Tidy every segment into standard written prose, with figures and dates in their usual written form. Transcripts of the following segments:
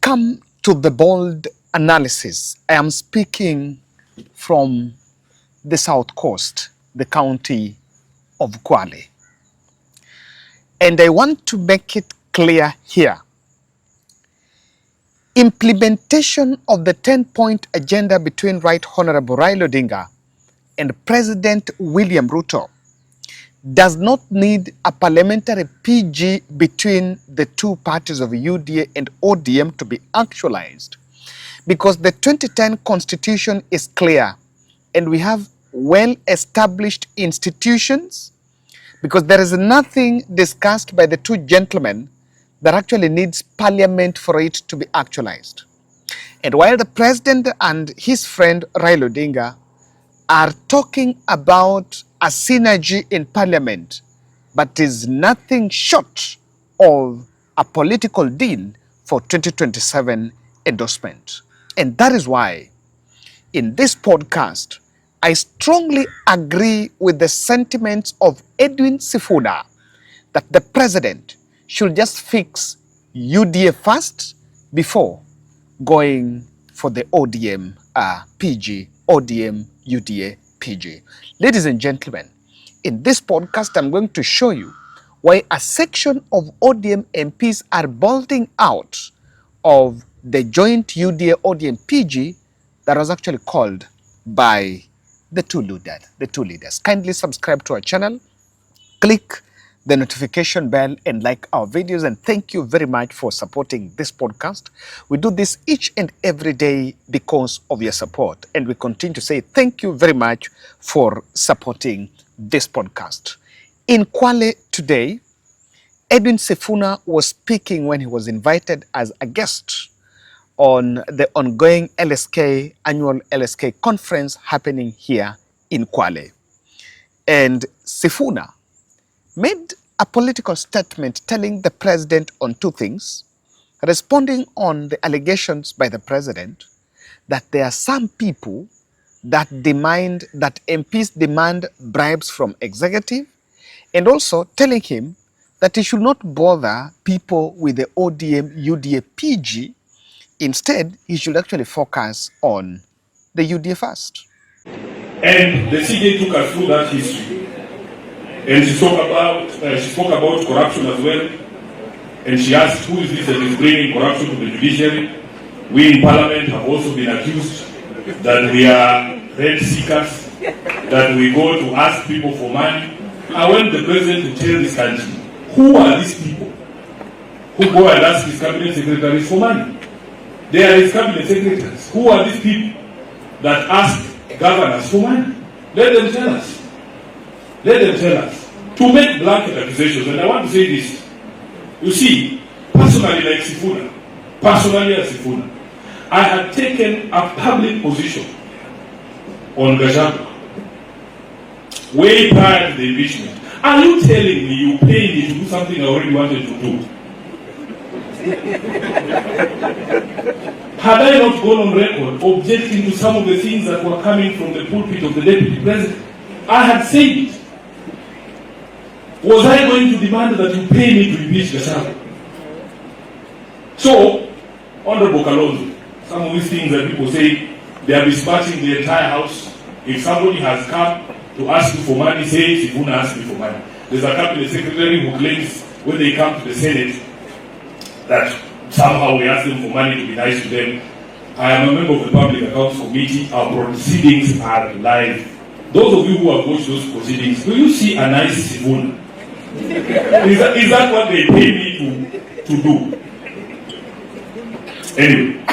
come to the bold analysis, I am speaking from the South Coast, the county of Kwale. And I want to make it clear here. Implementation of the 10-point agenda between Right Honorable Raila Odinga and President William Ruto does not need a parliamentary PG between the two parties of UDA and ODM to be actualized, because the 2010 constitution is clear and we have well-established institutions, because there is nothing discussed by the two gentlemen that actually needs parliament for it to be actualized. And while the president and his friend Raila Odinga are talking about a synergy in parliament, but is nothing short of a political deal for 2027 endorsement. And that is why in this podcast, I strongly agree with the sentiments of Edwin Sifuna that the president should just fix UDA first before going for the ODM PG, ODM UDA PG. Ladies and gentlemen, in this podcast, I'm going to show you why a section of ODM MPs are bolting out of the joint UDA-ODM PG that was actually called by the two leaders. Kindly subscribe to our channel, click the notification bell and like our videos, and thank you very much for supporting this podcast. We do this each and every day because of your support, and we continue to say thank you very much for supporting this podcast. In Kwale today, Edwin Sifuna was speaking when he was invited as a guest on the ongoing LSK, annual LSK conference happening here in Kwale. And Sifuna made a political statement telling the president on two things, responding on the allegations by the president that there are some people that MPs demand bribes from executive, and also telling him that he should not bother people with the ODM UDA PG. Instead, he should actually focus on the UDA first. And the CJ took us through that history. And she spoke about corruption as well. And she asked, who is this that is bringing corruption to the judiciary? We in Parliament have also been accused that we are rent seekers, that we go to ask people for money. I want the president to tell this country, who are these people who go and ask his cabinet secretaries for money? They are his cabinet secretaries. Who are these people that ask governors for money? Let them tell us. Let them tell us. To make blanket accusations, and I want to say this. You see, personally like Sifuna, I had taken a public position on Gachagua way prior to the impeachment. Are you telling me you paid me to do something I already wanted to do? Had I not gone on record objecting to some of the things that were coming from the pulpit of the deputy president? I had said it. Was I going to demand that you pay me to impeach Gachagua? So, Honorable Kalonzo, some of these things that people say, they are besmirching the entire house. If somebody has come to ask you for money, say Sifuna asked me for money. There's a cabinet secretary who claims when they come to the Senate that somehow we ask them for money to be nice to them. I am a member of the Public Accounts Committee. Our proceedings are live. Those of you who have watched those proceedings, do you see a nice Sifuna? Is that what they pay me to do? Anyway,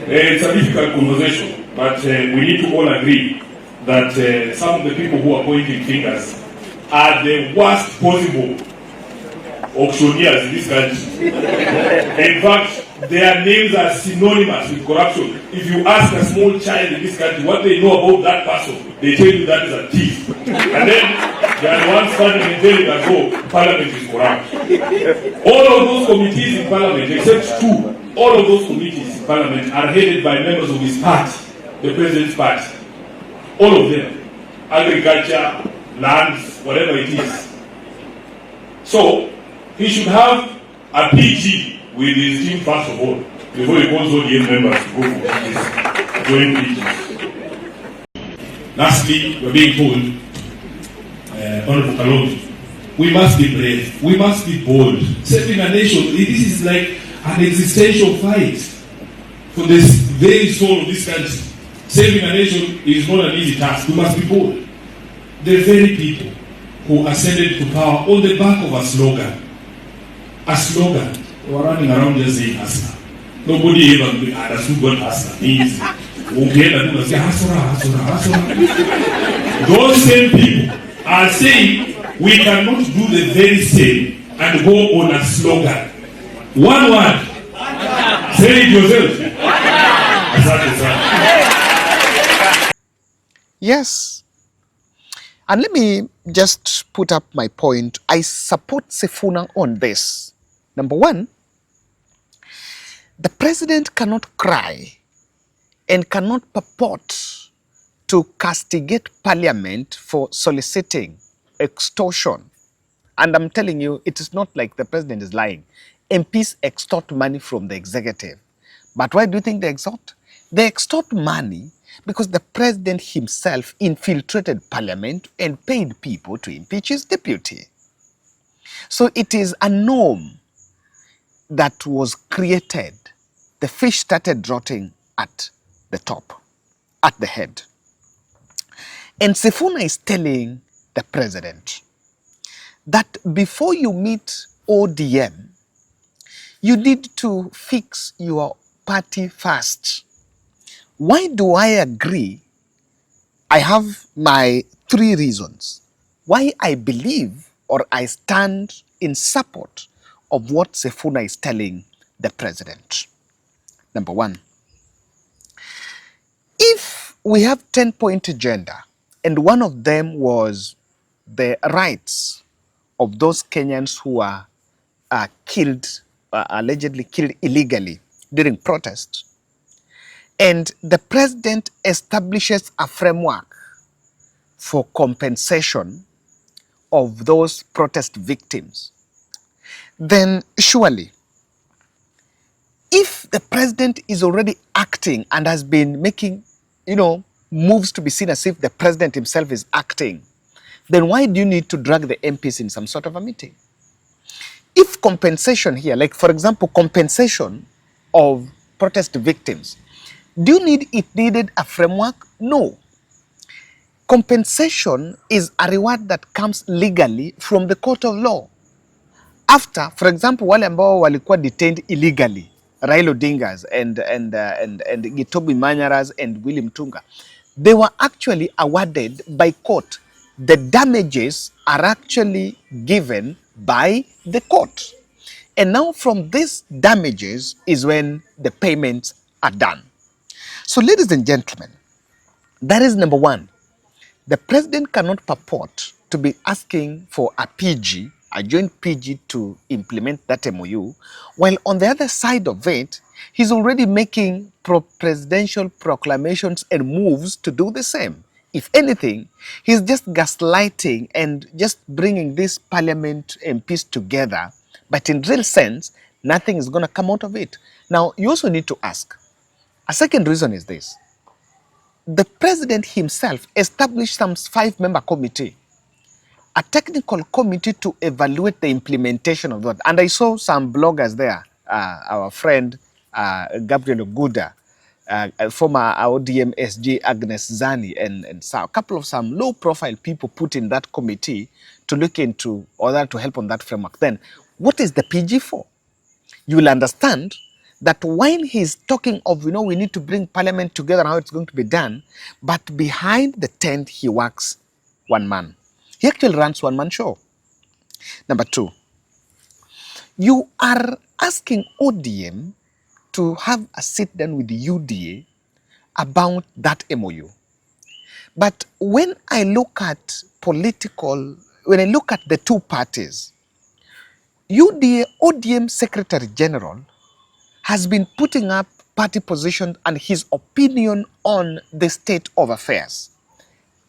it's a difficult conversation, but we need to all agree that some of the people who are pointing fingers are the worst possible auctioneers in this country. In fact, their names are synonymous with corruption. If you ask a small child in this country what they know about that person, they tell you that is a thief. And then they are the ones standing and telling us, oh, Parliament is corrupt. All of those committees in Parliament, except two, all of those committees in Parliament are headed by members of his party, the president's party. All of them. Agriculture, lands, whatever it is. So, he should have a PG with his team first of all, before he calls ODM members to go for PGs, join PGs. Lastly, we're being told, Honorable Kalonji, we must be brave, we must be bold. Saving a nation, this is like an existential fight for this very soul of this country. Saving a nation is not an easy task. We must be bold. The very people who ascended to power on the back of a slogan, were running around just saying hustler. Nobody ever understood what hustler means. Those same people are saying we cannot do the very same and go on a slogan. One word. Say it yourself. Yes. And let me just put up my point. I support Sifuna on this. Number one, the president cannot cry and cannot purport to castigate parliament for soliciting extortion. And I'm telling you, it is not like the president is lying. MPs extort money from the executive. But why do you think they extort? They extort money because the president himself infiltrated parliament and paid people to impeach his deputy. So it is a norm that was created. The fish started rotting at the top, at the head. And Sifuna is telling the president that before you meet ODM, you need to fix your party first. Why do I agree? I have my 3 reasons why I believe or I stand in support of what Sifuna is telling the president. Number one, if we have 10-point agenda and one of them was the rights of those Kenyans who are killed, allegedly killed illegally during protest, and the president establishes a framework for compensation of those protest victims, then surely, if the president is already acting and has been making, moves to be seen as if the president himself is acting, then why do you need to drag the MPs in some sort of a meeting? If compensation here, like for example, compensation of protest victims, do you need it needed a framework? No. Compensation is a reward that comes legally from the court of law. After, for example, wale ambao walikuwa detained illegally, Raila Odinga's and Gitobi Manyara's and William Tunga, they were actually awarded by court. The damages are actually given by the court. And now from these damages is when the payments are done. So ladies and gentlemen, that is number one. The president cannot purport to be asking for a PG, a joint PG to implement that MOU, while on the other side of it, he's already making presidential proclamations and moves to do the same. If anything, he's just gaslighting and just bringing this parliament MPs together, but in real sense, nothing is going to come out of it. Now, you also need to ask, a second reason is this. The president himself established some 5-member committee, a technical committee to evaluate the implementation of that. And I saw some bloggers there, our friend Gabriel Oguda, former ODM SG Agnes Zani, and so a couple of some low-profile people put in that committee to look into or that to help on that framework. Then, what is the PG for? You will understand that while he's talking of, we need to bring parliament together and how it's going to be done, but behind the tent, he works one man. He actually runs one-man show. Number two, you are asking ODM to have a sit-down with the UDA about that MOU. But when I look at when I look at the two parties, UDA-ODM Secretary General has been putting up party position and his opinion on the state of affairs.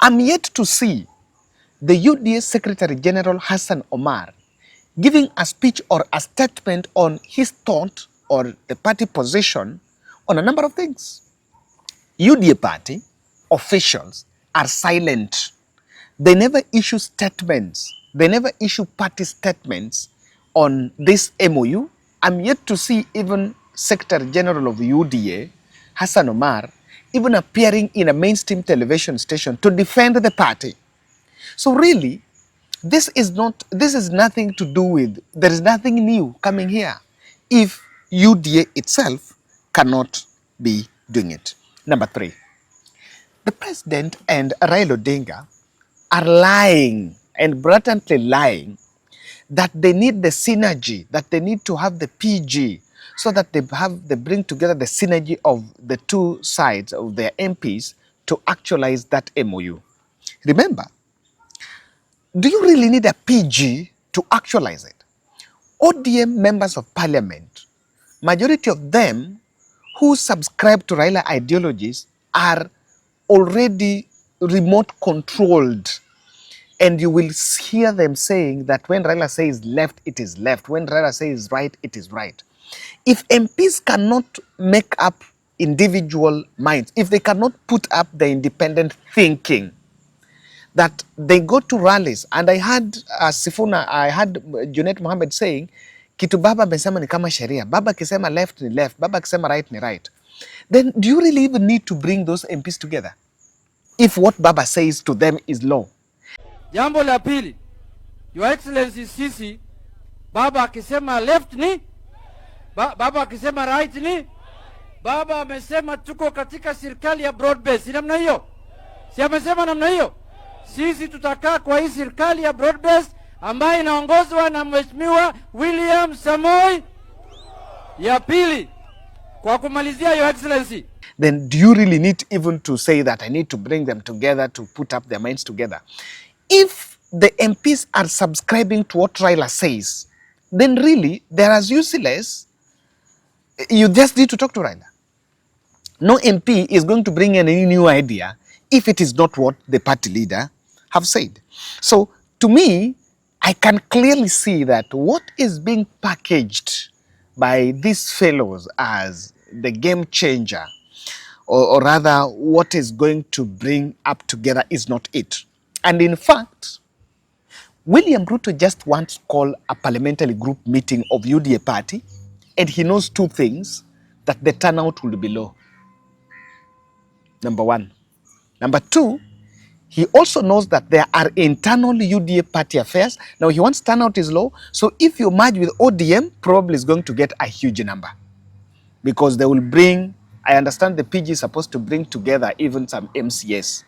I'm yet to see the UDA Secretary General Hassan Omar giving a speech or a statement on his thought or the party position on a number of things. UDA party officials are silent. They never issue statements. They never issue party statements on this MOU. I'm yet to see even Secretary General of the UDA, Hassan Omar, even appearing in a mainstream television station to defend the party. So really, this is nothing to do with, there is nothing new coming here if UDA itself cannot be doing it. Number 3, the president and Raila Odinga are lying and blatantly lying that they need the synergy, that they need to have the PG so that they bring together the synergy of the two sides of their MPs to actualize that MOU. Remember, do you really need a PG to actualize it? ODM members of parliament, majority of them who subscribe to Raila ideologies are already remote controlled. And you will hear them saying that when Raila says left, it is left. When Raila says right, it is right. If MPs cannot make up individual minds, if they cannot put up the independent thinking, that they go to rallies, and I had I had Junet Mohammed saying, kitu baba amesema ni kama sheria. Baba kisema left ni left, baba kisema right ni right. Then do you really even need to bring those MPs together if what baba says to them is law? Jambo la pili, Your Excellency, sisi baba akisema left ni baba akisema right ni baba amesema tuko katika serikali ya broad base. Namna hiyo, si amesema namna hiyo? Sisi tutakaa kwa hii serikali ya broad base ambayo inaongozwa na Mheshimiwa William Samoei. Ya pili, kwa kumalizia, Your Excellency, then do you really need even to say that I need to bring them together to put up their minds together? If the MPs are subscribing to what Raila says, then really they are as useless. You just need to talk to Raila. No MP is going to bring any new idea if it is not what the party leader have said. So to me, I can clearly see that what is being packaged by these fellows as the game changer, or rather what is going to bring up together, is not it. And in fact, William Ruto just wants to call a parliamentary group meeting of UDA party, and he knows two things: that the turnout will be low. Number one. Number two, he also knows that there are internal UDA party affairs. Now he wants turnout is low, so if you merge with ODM, probably is going to get a huge number, because they will bring, I understand the PG is supposed to bring together even some MCS.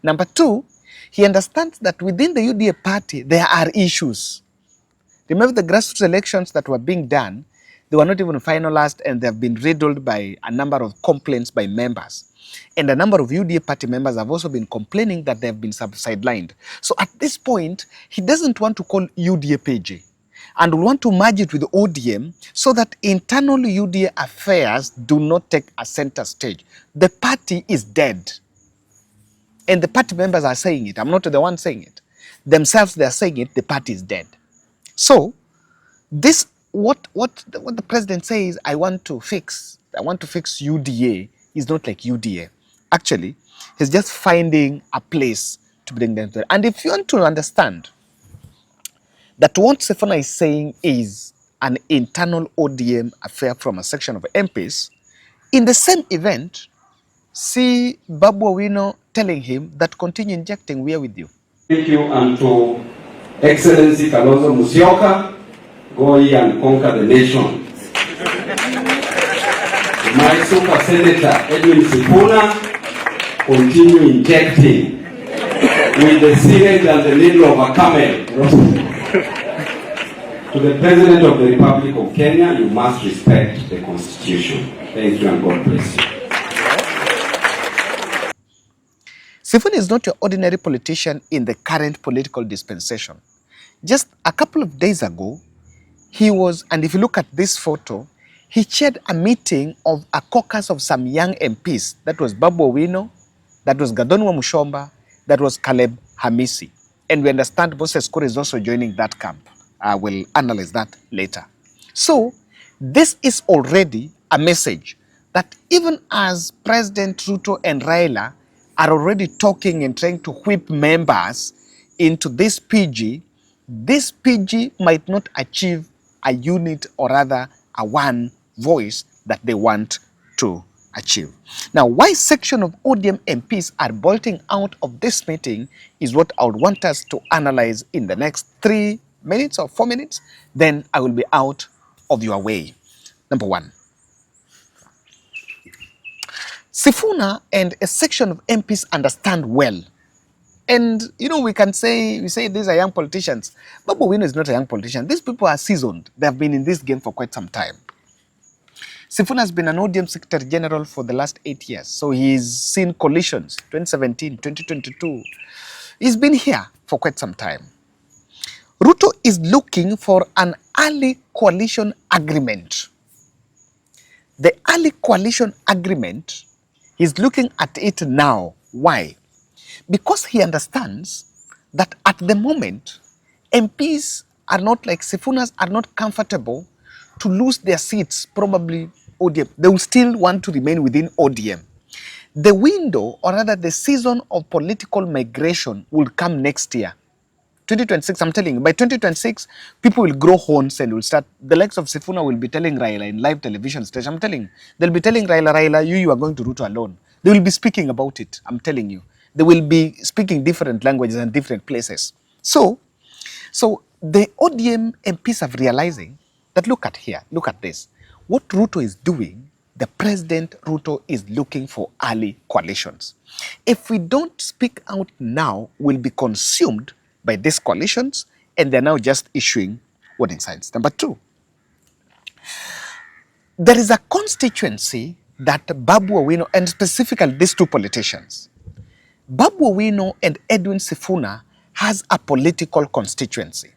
Number two, he understands that within the UDA party, there are issues. Remember the grassroots elections that were being done, they were not even finalized, and they have been riddled by a number of complaints by members. And a number of UDA party members have also been complaining that they have been sidelined. So at this point, he doesn't want to call UDA PG, and will want to merge it with ODM so that internal UDA affairs do not take a center stage. The party is dead. And the party members are saying it. I'm not the one saying it. Themselves, they are saying it. The party is dead. So this, what the president says, I want to fix UDA, is not like UDA. Actually, he's just finding a place to bring them together. And if you want to understand that what Sifuna is saying is an internal ODM affair from a section of MPs, in the same event, see Babu Owino telling him that continue injecting, we are with you. Thank you, and to Excellency Kalonzo Musyoka, go here and conquer the nation. My super senator, Edwin Sifuna, continue injecting with the syringe and the needle of a camel. To the President of the Republic of Kenya, you must respect the Constitution. Thank you, and God bless you. Sifuna is not your ordinary politician in the current political dispensation. Just a couple of days ago, he was, and if you look at this photo, he chaired a meeting of a caucus of some young MPs. That was Babu Owino, that was Gadonwa Mushomba, that was Caleb Hamisi. And we understand Moses Kuri is also joining that camp. I will analyze that later. So this is already a message that even as President Ruto and Raila are already talking and trying to whip members into this PG might not achieve a unit or rather a one voice that they want to achieve. Now, why section of ODM MPs are bolting out of this meeting is what I would want us to analyze in the next 3 minutes or 4 minutes. Then I will be out of your way. Number one, Sifuna and a section of MPs understand well. And, you know, we say these are young politicians. Babu Owino is not a young politician. These people are seasoned. They have been in this game for quite some time. Sifuna has been an ODM Secretary General for the last 8 years. So he's seen coalitions, 2017, 2022. He's been here for quite some time. Ruto is looking for an early coalition agreement. The early coalition agreement, he's looking at it now. Why? Because he understands that at the moment, MPs are not like Sifunas are not comfortable to lose their seats, probably ODM. They will still want to remain within ODM. The window, or rather the season of political migration will come next year. 2026, I'm telling you, by 2026, people will grow horns and will start, the likes of Sifuna will be telling Raila in live television station, I'm telling you, they'll be telling Raila, you are going to Ruto alone. They will be speaking about it, I'm telling you. They will be speaking different languages and different places. So the ODM MPs are realizing that look at this. What Ruto is doing, the President Ruto is looking for early coalitions. If we don't speak out now, we'll be consumed by these coalitions, and they're now just issuing warning signs. Number two, there is a constituency that Babu Owino, and specifically these two politicians, Babu Owino and Edwin Sifuna has a political constituency.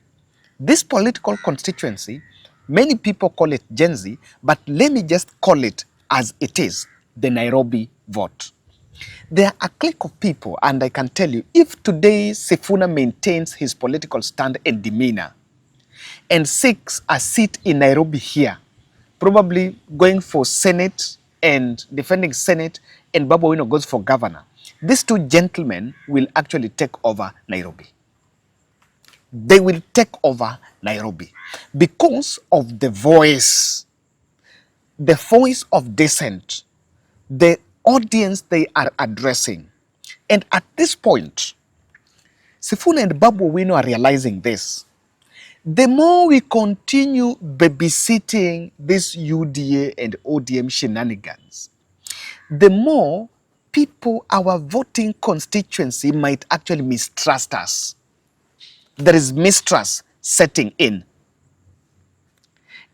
This political constituency, many people call it Gen Z, but let me just call it as it is, the Nairobi vote. There are a clique of people, and I can tell you, if today Sifuna maintains his political stand and demeanor and seeks a seat in Nairobi here, probably going for Senate and defending Senate, and Babu Owino goes for governor, these two gentlemen will actually take over Nairobi. They will take over Nairobi because of the voice of dissent, the audience they are addressing. And at this point, Sifuna and Babu Owino are realizing this. The more we continue babysitting this UDA and ODM shenanigans, the more people, our voting constituency, might actually mistrust us. There is mistrust setting in.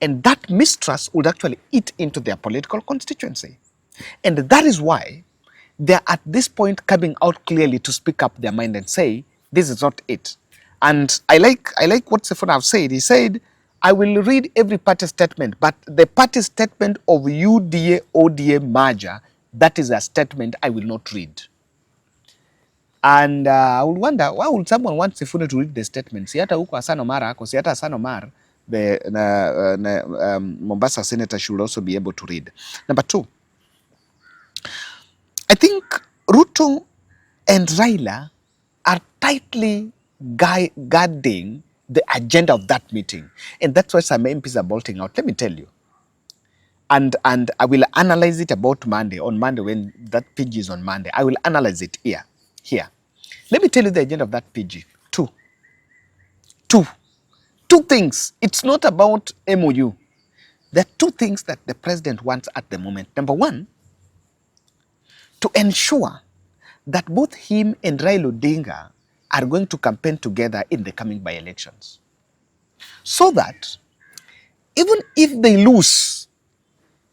And that mistrust would actually eat into their political constituency. And that is why they're at this point coming out clearly to speak up their mind and say, this is not it. And I like what Sifuna have said. He said, I will read every party statement, but the party statement of UDA-ODM merger, that is a statement I will not read. And I would wonder, why would someone want Sifuna to read the statement? Si hata huko Hassan Omar ako, si hata Hassan Omar, the Mombasa senator, should also be able to read. Number two, I think Ruto and Raila are tightly guarding the agenda of that meeting. And that's why some MPs are bolting out. Let me tell you. And I will analyze it about Monday, on Monday when that PG is on Monday. I will analyze it here. Let me tell you the agenda of that PG. Two things. It's not about MOU. There are two things that the president wants at the moment. Number one, to ensure that both him and Raila Odinga are going to campaign together in the coming by-elections. So that even if they lose,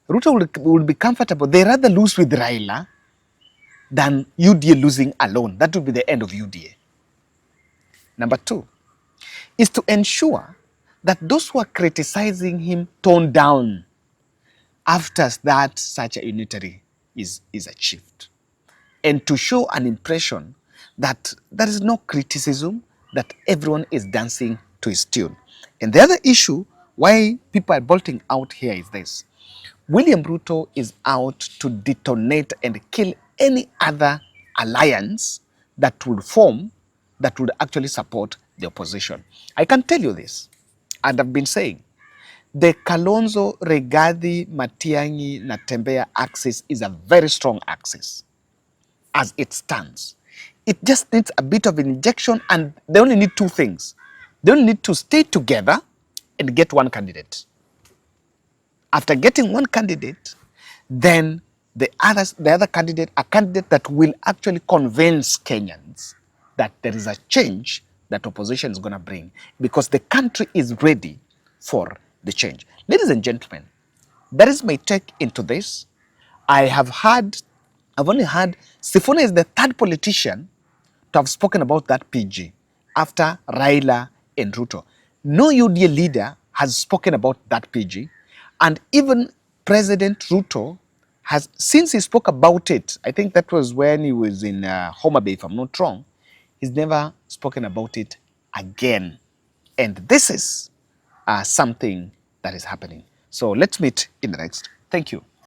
Ruto will be comfortable. They rather lose with Raila than UDA losing alone. That will be the end of UDA. Number two is to ensure that those who are criticizing him tone down after that such a unitary is achieved. And to show an impression that there is no criticism, that everyone is dancing to his tune. And the other issue why people are bolting out here is this. William Ruto is out to detonate and kill any other alliance that would form that would actually support the opposition. I can tell you this, and I've been saying, the Kalonzo, Rigathi, Matiang'i, Natembeya axis is a very strong axis as it stands. It just needs a bit of injection, and they only need two things. They only need to stay together and get one candidate. After getting one candidate, then the other candidate, a candidate that will actually convince Kenyans that there is a change that opposition is going to bring, because the country is ready for the change. Ladies and gentlemen, that is my take into this. I've only heard Sifuna is the third politician to have spoken about that PG after Raila and Ruto. No UDA leader has spoken about that PG, and even President Ruto has, since he spoke about it, I think that was when he was in Homa Bay, if I'm not wrong, he's never spoken about it again. And this is something that is happening. So let's meet in the next. Thank you.